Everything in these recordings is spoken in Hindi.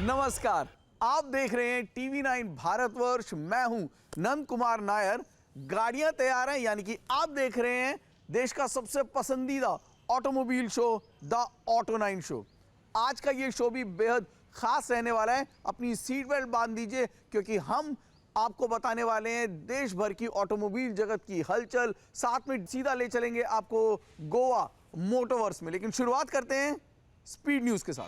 नमस्कार, आप देख रहे हैं TV9 भारतवर्ष। मैं हूं नंद कुमार नायर। गाड़ियां तैयार हैं, यानी कि आप देख रहे हैं देश का सबसे पसंदीदा automobile show, the auto 9 show. आज का ये शो भी बेहद खास रहने वाला है। अपनी सीट बेल्ट बांध दीजिए, क्योंकि हम आपको बताने वाले हैं देश भर की ऑटोमोबाइल जगत की हलचल। साथ में सीधा ले चलेंगे आपको गोवा मोटोवर्स में। लेकिन शुरुआत करते हैं स्पीड न्यूज के साथ।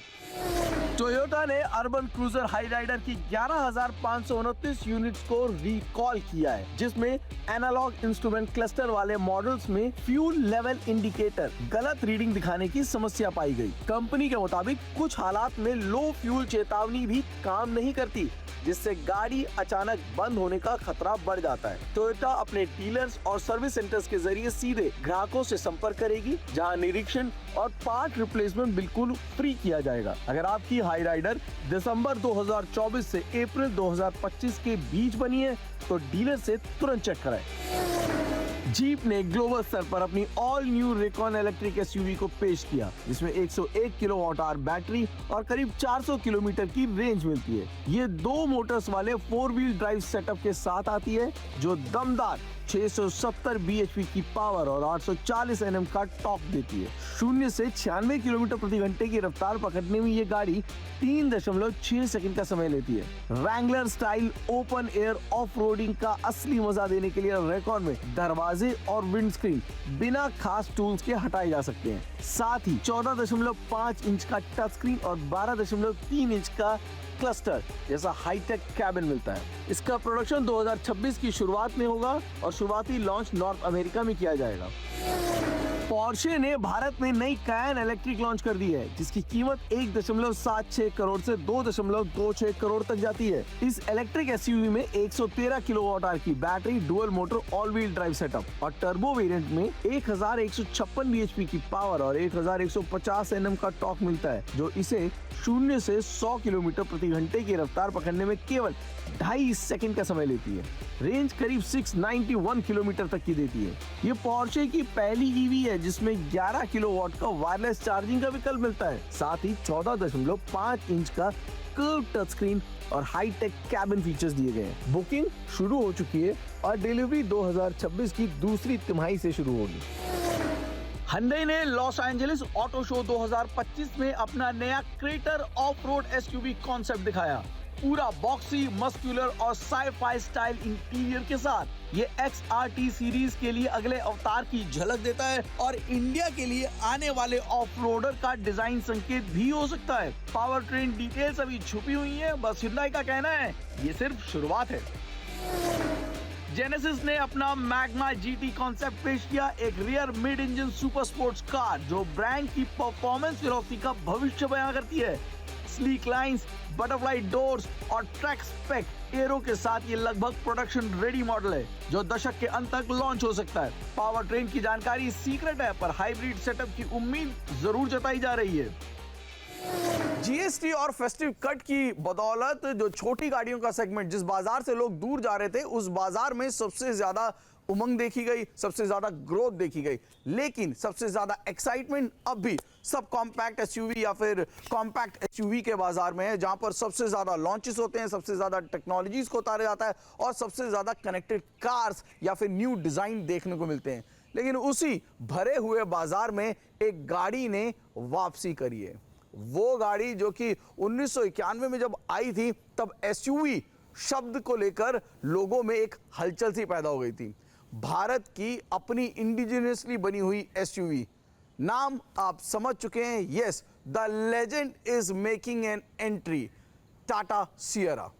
टोयोटा ने अर्बन क्रूजर हाई राइडर की 11,529 यूनिट्स को रिकॉल किया है, जिसमें एनालॉग इंस्ट्रूमेंट क्लस्टर वाले मॉडल्स में फ्यूल लेवल इंडिकेटर गलत रीडिंग दिखाने की समस्या पाई गई। कंपनी के मुताबिक कुछ हालात में लो फ्यूल चेतावनी भी काम नहीं करती, जिससे गाड़ी अचानक बंद होने का खतरा बढ़ जाता है। टोयोटा अपने डीलर्स और सर्विस सेंटर्स के जरिए सीधे ग्राहकों से संपर्क करेगी, जहां निरीक्षण और पार्ट रिप्लेसमेंट बिल्कुल फ्री किया जाएगा। अगर आपकी हाई राइडर दिसंबर 2024 से अप्रैल 2025 के बीच बनी है, तो डीलर से तुरंत चेक कराएं। जीप ने ग्लोबल स्तर पर अपनी all new Recon electric SUV को पेश किया, जिसमें 101 किलोवाट आवर बैटरी और करीब 400 किलोमीटर की रेंज मिलती है। ये 2 मोटर्स वाले 4 व्हील ड्राइव सेटअप के साथ आती है, जो दमदार 670 bhp की पावर और 840 Nm का टॉर्क देती है। 0 से 96 किलोमीटर प्रति घंटे की रफ्तार पकड़ने में ये गाड़ी 3.6 सेकंड का समय लेती है। Wrangler style open air off roading का असली मजा देने के लिए रेकॉन में दरवाजे और विंडस्क्रीन बिना खास टूल्स के हटाए जा सकते हैं। साथ ही 14.5 इंच का टच स्क्रीन और 12.3 इंच का क्लस्टर जैसा हाईटेक कैबिन मिलता है। इसका प्रोडक्शन 2026 की शुरुआत में होगा और शुरुआती लॉन्च नॉर्थ अमेरिका में किया जाएगा। पोर्शे ने भारत में नई कैयन इलेक्ट्रिक लॉन्च कर दी है, जिसकी कीमत 1.76 करोड़ से 2.26 करोड़ तक जाती है। इस इलेक्ट्रिक एसयूवी में 113 किलोवाट आवर की battery, dual motor all wheel drive setup और टर्बो वेरिएंट में 1156 bhp की पावर और 1150 Nm का टॉर्क मिलता है, जो इसे 0 से 100 किलोमीटर प्रति घंटे की रफ्तार पकड़ने में केवल 2.5 सेकंड का समय लेती है। रेंज करीब 691 किलोमीटर तक की देती है। ये पोर्शे की पहली ईवी है जिसमें 11 किलोवाट का वायरलेस चार्जिंग का विकल्प मिलता है। साथ ही 14.5 इंच का कर्व टच स्क्रीन और हाईटेक कैबिन फीचर्स दिए गए हैं। बुकिंग शुरू हो चुकी है और डिलीवरी 2026 की दूसरी तिमाही से शुरू होगी। Hyundai ने लॉस एंजलिस ऑटो शो 2025 में अपना नया crater of road SUV concept दिखाया। पूरा बॉक्सी, मस्कुलर और साई-फाई स्टाइल इंटीरियर के साथ ये XRT सीरीज के लिए अगले अवतार की झलक देता है और इंडिया के लिए आने वाले ऑफ रोडर का डिजाइन संकेत भी हो सकता है। पावर ट्रेन डिटेल्स अभी छुपी हुई है, बस Hyundai का कहना है ये सिर्फ शुरुआत है। जेनेसिस ने अपना मैग्मा GT कॉन्सेप्ट पेश किया, एक rear mid engine super sports car जो ब्रांड की परफॉर्मेंस फिलॉसफी का भविष्य बयां करती है। स्लीक लाइंस, बटरफ्लाई डोर्स और ट्रैक स्पेक एरो के साथ ये लगभग प्रोडक्शन रेडी मॉडल है, जो दशक के अंत तक लॉन्च हो सकता है। पावर ट्रेन की जानकारी सीक्रेट है, पर हाइब्रिड सेटअप की उम्मीद जरूर जताई जा रही है। जीएसटी और फेस्टिव कट की बदौलत जो छोटी गाड़ियों का सेगमेंट, जिस बाजार से लोग दूर जा रहे थे, उस बाजार में सबसे ज्यादा उमंग देखी गई, सबसे ज्यादा ग्रोथ देखी गई। लेकिन सबसे ज्यादा एक्साइटमेंट अब भी सब कॉम्पैक्ट एसयूवी या फिर कॉम्पैक्ट एसयूवी के बाजार में है, जहां पर सबसे ज्यादा लॉन्चेस होते हैं, सबसे ज्यादा टेक्नोलॉजीज को उतारा जाता है और सबसे ज्यादा कनेक्टेड कार्स या फिर न्यू डिजाइन देखने को मिलते हैं। लेकिन उसी भरे हुए बाजार में एक गाड़ी ने वापसी करी है। वो गाड़ी जो कि 1991 में जब आई थी, तब एसयूवी शब्द को लेकर लोगों में एक हलचल सी पैदा हो गई थी। भारत की अपनी इंडिजिनियसली बनी हुई एसयूवी, नाम आप समझ चुके हैं। Yes, the legend is making an entry, Tata Sierra.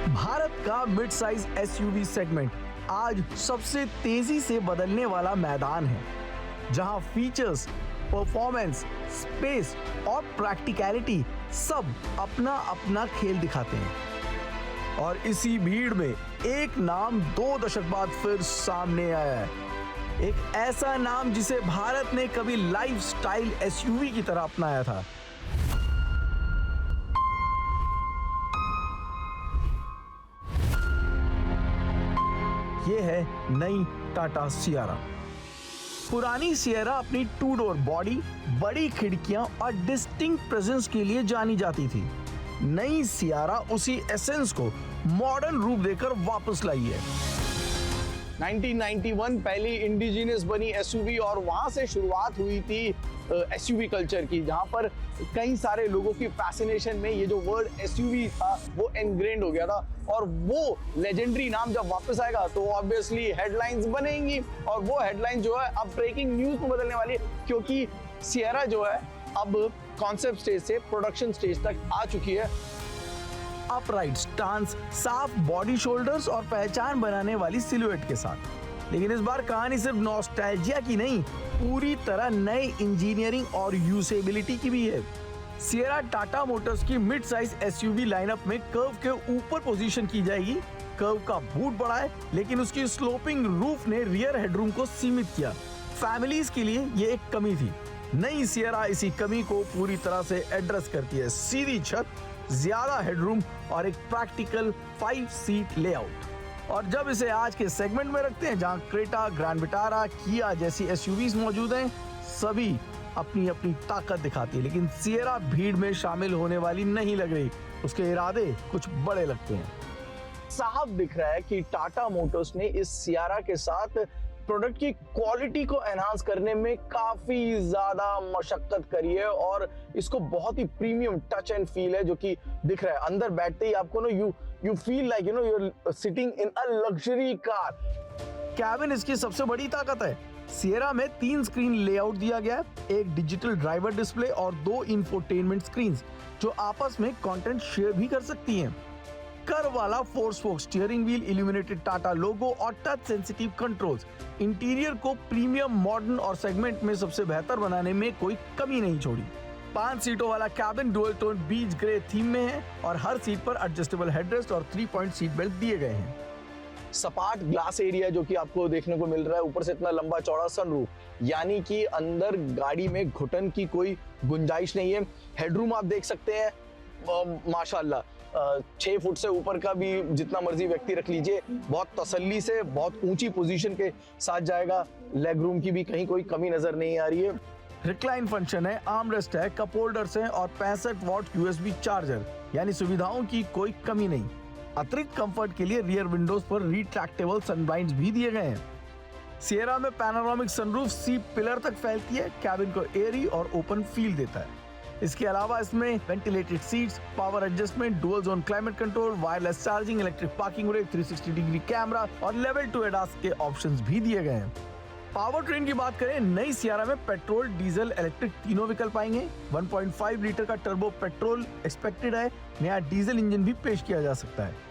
Bharat का मिड साइज एसयूवी सेगमेंट आज सबसे तेजी से बदलने वाला मैदान है, जहां फीचर्स, परफॉर्मेंस, स्पेस और प्रैक्टिकलिटी सब अपना अपना खेल दिखाते हैं। और इसी भीड़ में एक नाम 2 दशक बाद फिर सामने आया है। एक ऐसा नाम जिसे भारत ने कभी लाइफस्टाइल एसयूवी की तरह अपनाया था। ये है नई टाटा सियारा। पुरानी सियरा अपनी 2 डोर बॉडी, बड़ी खिड़कियां और डिस्टिंक्ट प्रेजेंस के लिए जानी जाती थी। नई सियारा उसी एसेंस को मॉडर्न रूप देकर वापस लाई है। 1991 पहली इंडिजिनियस बनी एसयूवी और वहां से शुरुआत हुई थी एसयूवी कल्चर की, जहां पर कई सारे लोगों की फैसिनेशन में ये जो वर्ड एसयूवी था वो एनग्रेन्ड हो गया था। और वो लेजेंडरी नाम जब वापस आएगा तो ऑब्वियसली हेडलाइंस बनेंगी, और वो हेडलाइन जो है अब ब्रेकिंग न्यूज में बदलने वाली है, क्योंकि सियरा जो है अब कॉन्सेप्ट स्टेज से प्रोडक्शन स्टेज तक आ चुकी है। अपराइट स्टांस, साफ बॉडी शोल्डर्स और पहचान बनाने वाली सिलुएट के साथ। लेकिन इस बार कहानी सिर्फ नॉस्टैल्जिया की नहीं, पूरी तरह नई इंजीनियरिंग और यूसेबिलिटी की भी है। सियरा टाटा मोटर्स की मिड साइज एसयूवी लाइनअप में कर्व के ऊपर पोजीशन की जाएगी। कर्व का बूट बड़ा है, लेकिन उसकी स्लोपिंग रूफ ने रियर हेडरूम को सीमित किया। फैमिलीज के लिए ये एक कमी थी। नई सियरा इसी कमी को पूरी तरह से एड्रेस करती है। सीधी छत, ज्यादा हेडरूम और एक प्रैक्टिकल 5 सीट लेआउट। और जब इसे आज के सेगमेंट में रखते हैं जहां क्रेटा, ग्रैंड विटारा, किया जैसी एसयूवीज मौजूद हैं, सभी अपनी अपनी ताकत दिखाती है, लेकिन सियरा भीड़ में शामिल होने वाली नहीं लग रही। उसके इरादे कुछ बड़े लगते हैं। साफ दिख रहा है कि टाटा मोटर्स ने इस सियारा के साथ प्रोडक्ट की क्वालिटी को एनहांस करने में काफी ज्यादा मशक्कत करी है, और इसको बहुत ही प्रीमियम टच एंड फील है जो कि दिख रहा है। अंदर बैठते ही आपको ना you feel like you are sitting in a luxury car. Cabin इसकी सबसे बड़ी ताकत है। सियरा में 3 स्क्रीन लेआउट दिया गया है, एक डिजिटल ड्राइवर डिस्प्ले और 2 इंफोटेनमेंट स्क्रीन्स जो आपस में कंटेंट शेयर भी कर सकती हैं। कर्व वाला 4 spoke steering wheel, illuminated Tata logo और टच सेंसिटिव कंट्रोल्स इंटीरियर को प्रीमियम, मॉडर्न और सेगमेंट में सबसे बेहतर बनाने में कोई कमी नहीं छोड़ी। 5 सीटों वाला कैबिन डुअल टोन बीच ग्रे थीम में है और हर सीट पर एडजस्टेबल हेडरेस्ट और 3 पॉइंट सीट बेल्ट दिए गए हैं। सपाट ग्लास एरिया जो कि आपको देखने को मिल रहा है, ऊपर से इतना लंबा चौड़ा सनरूफ, यानी कि अंदर गाड़ी में घुटन की कोई गुंजाइश नहीं है। हेडरूम आप देख सकते हैं, माशाल्लाह 6 फुट से ऊपर का भी जितना मर्जी व्यक्ति रख लीजिए, बहुत तसल्ली से बहुत ऊंची पोजीशन के साथ जाएगा। लेग रूम की भी कहीं कोई कमी नजर नहीं आ रही है। रिक्लाइन फंक्शन है, आर्मरेस्ट है, कप होल्डर्स हैं और 65 वॉट यूएसबी चार्जर, यानी सुविधाओं की कोई कमी नहीं। अतिरिक्त कंफर्ट के लिए रियर विंडोज पर रिट्रैक्टेबल सनब्लाइंड्स भी दिए गए हैं। सियरा में पैनोरामिक सनरूफ सी पिलर तक फैलती है, कैबिन को एयरी और ओपन फील देता है। इसके अलावा इसमें ventilated seats, power adjustment, dual zone climate control, wireless charging, electric parking brake, 360 degree camera और लेवल 2 एडास के ऑप्शंस भी दिए गए हैं। पावर ट्रेन की बात करें, नई सियारा में पेट्रोल, डीजल, इलेक्ट्रिक तीनों विकल्प आएंगे। 1.5 लीटर का टर्बो पेट्रोल एक्सपेक्टेड है। नया डीजल इंजन भी पेश किया जा सकता है।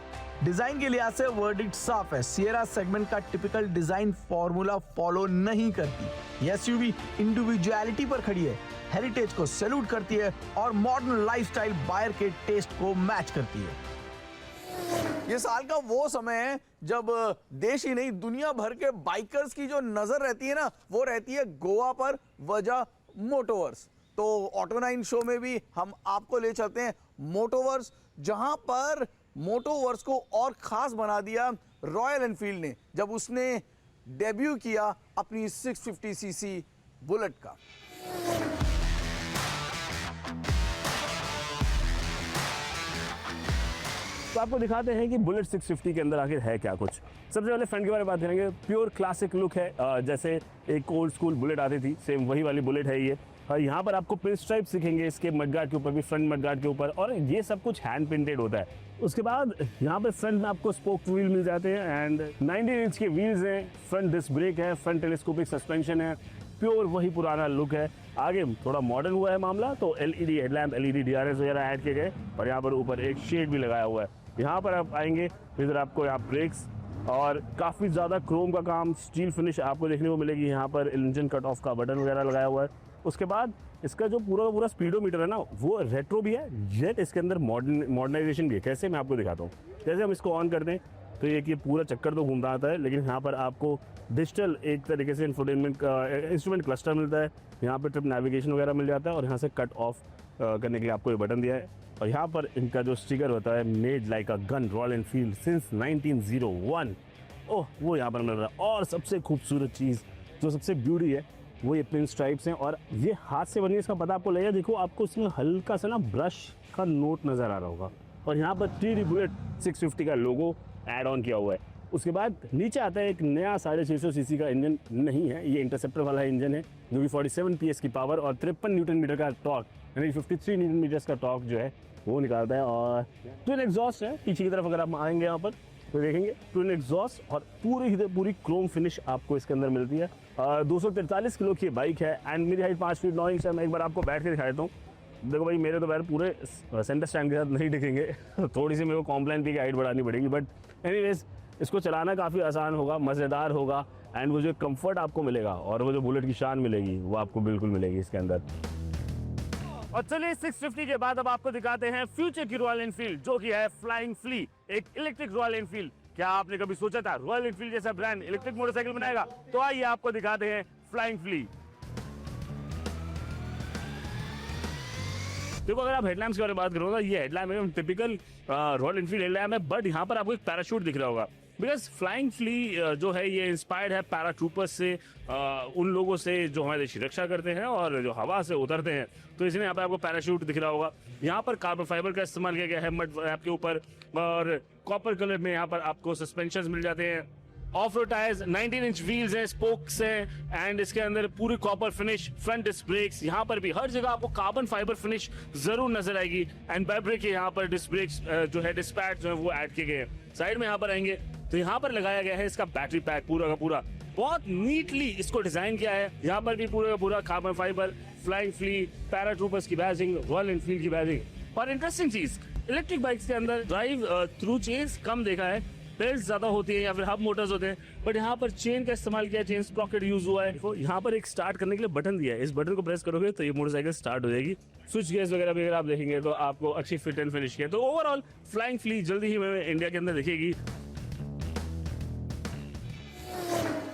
डिजाइन के लिहाज से वर्डिक्ट साफ है, सियरा सेगमेंट का टिपिकल डिजाइन फॉर्मूला फॉलो नहीं करती। एसयूवी इंडिविजुअलिटी पर खड़ी है, हेरिटेज को सैल्यूट करती है और मॉडर्न लाइफस्टाइल बायर के टेस्ट को मैच करती है। ये साल का वो समय है जब देश ही नहीं दुनिया भर के बाइकर्स की जो नजर रहती है ना, वो रहती है गोवा पर, वजह मोटोवर्स। तो ऑटो 9 शो में भी हम आपको ले चलते हैं मोटोवर्स, जहां पर मोटोवर्स को और खास बना दिया रॉयल एनफील्ड ने जब उसने डेब्यू किया अपनी 650 सीसी बुलेट का। तो आपको दिखाते हैं कि बुलेट 650 के अंदर आखिर है क्या कुछ। सबसे पहले फ्रंट के बारे में बात करेंगे। प्योर क्लासिक लुक है, जैसे एक ओल्ड स्कूल बुलेट आती थी, सेम वही वाली बुलेट है ये। यहाँ पर आपको पिन स्ट्राइप दिखेंगे इसके मडगार्ड के ऊपर भी, फ्रंट मडगार्ड के ऊपर, और ये सब कुछ हैंड प्रिंटेड होता है। उसके बाद यहाँ पर फ्रंट में आपको स्पोक व्हील मिल जाते हैं एंड 19 इंच के व्हील्स हैं, फ्रंट डिस्क ब्रेक है, फ्रंट टेलीस्कोपिक सस्पेंशन है, प्योर वही पुराना लुक है। आगे थोड़ा मॉडर्न हुआ है मामला, तो एलईडी हेडलैम्प, एलईडी डीआरएस वगैरह ऐड किए गए और यहाँ पर ऊपर एक शेड भी लगाया हुआ है। यहाँ पर आप आएंगे इधर आपको यहाँ ब्रेक्स और काफ़ी ज़्यादा क्रोम का काम, स्टील फिनिश आपको देखने को मिलेगी। यहाँ पर इंजन कट ऑफ का बटन वगैरह लगाया हुआ है। उसके बाद इसका जो पूरा स्पीडोमीटर है ना, वो रेट्रो भी है, जेट इसके अंदर मॉडर्नाइजेशन भी है। कैसे, मैं आपको दिखाता हूँ। जैसे हम इसको ऑन करते हैं तो ये पूरा चक्कर तो घूमता आता है, लेकिन यहाँ पर आपको डिजिटल एक तरीके से इंफोटेनमेंट का इंस्ट्रूमेंट क्लस्टर मिलता है। यहाँ पर ट्रिप नेविगेशन वगैरह मिल जाता है और यहाँ से कट ऑफ करने के लिए आपको ये बटन दिया है। और यहाँ पर इनका जो स्टिकर होता है, made like a gun, royal Enfield since 1901। ओह वो यहाँ पर मिल रहा है। और सबसे खूबसूरत चीज़ जो सबसे ब्यूटी है वो ये पिन स्ट्राइप्स हैं, और ये हाथ से बनी है, इसका पता आपको लगेगा। देखो आपको इसमें हल्का सा ना ब्रश का नोट नज़र आ रहा होगा, और यहाँ पर टीडी बुलेट 650 का लोगो ऐड ऑन किया हुआ है। उसके बाद नीचे आता है एक नया 650 सीसी का इंजन नहीं है, ये इंटरसेप्टर वाला इंजन है जो कि 47 PS की पावर और 53 न्यूटन मीटर का टॉर्क यानी 53 न्यूटन मीटर्स का टॉर्क जो है वो निकालता है। और ट्विन एग्जॉस्ट है पीछे की तरफ, अगर आप आएंगे यहाँ पर तो देखेंगे ट्विन एग्जॉस्ट और पूरी क्रोम फिनिश आपको इसके अंदर मिलती है। 243 किलो की बाइक है एंड मेरी हाइट 5 फीट 9 इंच है। मैं एक बार आपको बैठ के दिखा देता हूँ। देखो भाई मेरे तो पैर पूरे सेंटर स्टैंड के साथ नहीं दिखेंगे थोड़ी सी मेरे को कॉम्प्लाइन की हाइट बढ़ानी पड़ेगी, बट एनीवेज इसको चलाना काफ़ी आसान होगा, मज़ेदार होगा, एंड वो जो कंफर्ट आपको मिलेगा और वो जो बुलेट की शान मिलेगी वो आपको बिल्कुल मिलेगी इसके अंदर। और चलिए 650 के बाद अब आपको दिखाते हैं फ्यूचर की रॉयल एनफील्ड जो कि है फ्लाइंग फ्ली, एक इलेक्ट्रिक रॉयल एनफील्ड। क्या आपने कभी सोचा था रॉयल एनफील्ड जैसा ब्रांड इलेक्ट्रिक मोटरसाइकिल बनाएगा? तो आइए आपको दिखाते हैं फ्लाइंग फ्ली। देखो अगर आप हेडलैम्प्स के बारे में बात करो ना, ये हेडलैम्प है टिपिकल रॉयल एनफील्ड हेडलैम्प है, बट यहाँ पर आपको एक पैराशूट दिख रहा होगा बिकॉज फ्लाइंग फ्ली जो है ये इंस्पायर्ड है पैराट्रूपर्स से, उन लोगों से जो हमारे देश की रक्षा करते हैं और जो हवा से उतरते हैं। तो इसलिए यहाँ पर आपको पैराशूट दिख रहा होगा। यहाँ पर कार्बन फाइबर का इस्तेमाल किया गया है मड आपके ऊपर, और कॉपर कलर में यहाँ पर आपको सस्पेंशन मिल जाते हैं। Off road tyres, 19 inch wheels हैं, स्पोक्स हैं, एंड इसके अंदर पूरी copper finish, front disc brakes, यहाँ पर भी हर जगह आपको कार्बन फाइबर फिनिश जरूर नजर आएगी। एंड बैब्रिक के यहाँ पर डिस्क ब्रेक्स जो है डिस्क पैड जो है वो ऐड किए गए हैं। साइड में यहाँ पर आएंगे तो यहाँ पर लगाया गया है इसका बैटरी पैक पूरा का पूरा, बहुत नीटली इसको डिजाइन किया है। यहाँ पर भी पूरा का पूरा carbon fibre, Flying Flea, paratroopers की बैजिंग, रॉयल एनफील्ड की बैजिंग। और इंटरेस्टिंग चीज, इलेक्ट्रिक बाइक्स के अंदर ड्राइव थ्रू चेन्स कम देखा है, बेल्ट ज्यादा होती है या फिर हब मोटर्स होते हैं, बट यहाँ पर चेन का इस्तेमाल किया है, चेन स्प्रॉकेट यूज हुआ है। देखो यहाँ पर एक स्टार्ट करने के लिए बटन दिया है, इस बटन को प्रेस करोगे तो ये मोटरसाइकिल स्टार्ट हो जाएगी। स्विच गियर्स वगैरह भी अगर आप देखेंगे तो आपको अच्छी फिट एंड फिनिश किया। तो ओवरऑल फ्लाइंग फ्ली जल्दी ही हमें इंडिया के अंदर दिखेगी।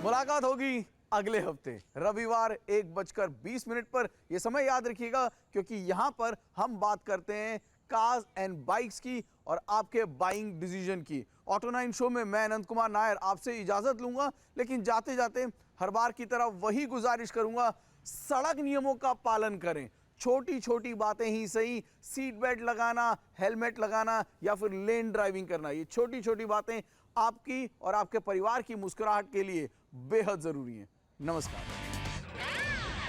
मुलाकात होगी अगले हफ्ते रविवार 1:20 पर। यह समय याद रखिएगा क्योंकि यहां पर हम बात करते हैं कार्स एंड बाइक्स की और आपके बाइंग डिसीजन की। ऑटो 9 शो में मैं नंद कुमार नायर आपसे इजाजत लूंगा, लेकिन जाते जाते हर बार की तरह वही गुजारिश करूंगा, सड़क नियमों का पालन करें। छोटी छोटी बातें ही सही, सीट बेल्ट लगाना, हेलमेट लगाना या फिर लेन ड्राइविंग करना, ये छोटी छोटी बातें आपकी और आपके परिवार की मुस्कुराहट के लिए बेहद जरूरी हैं। नमस्कार।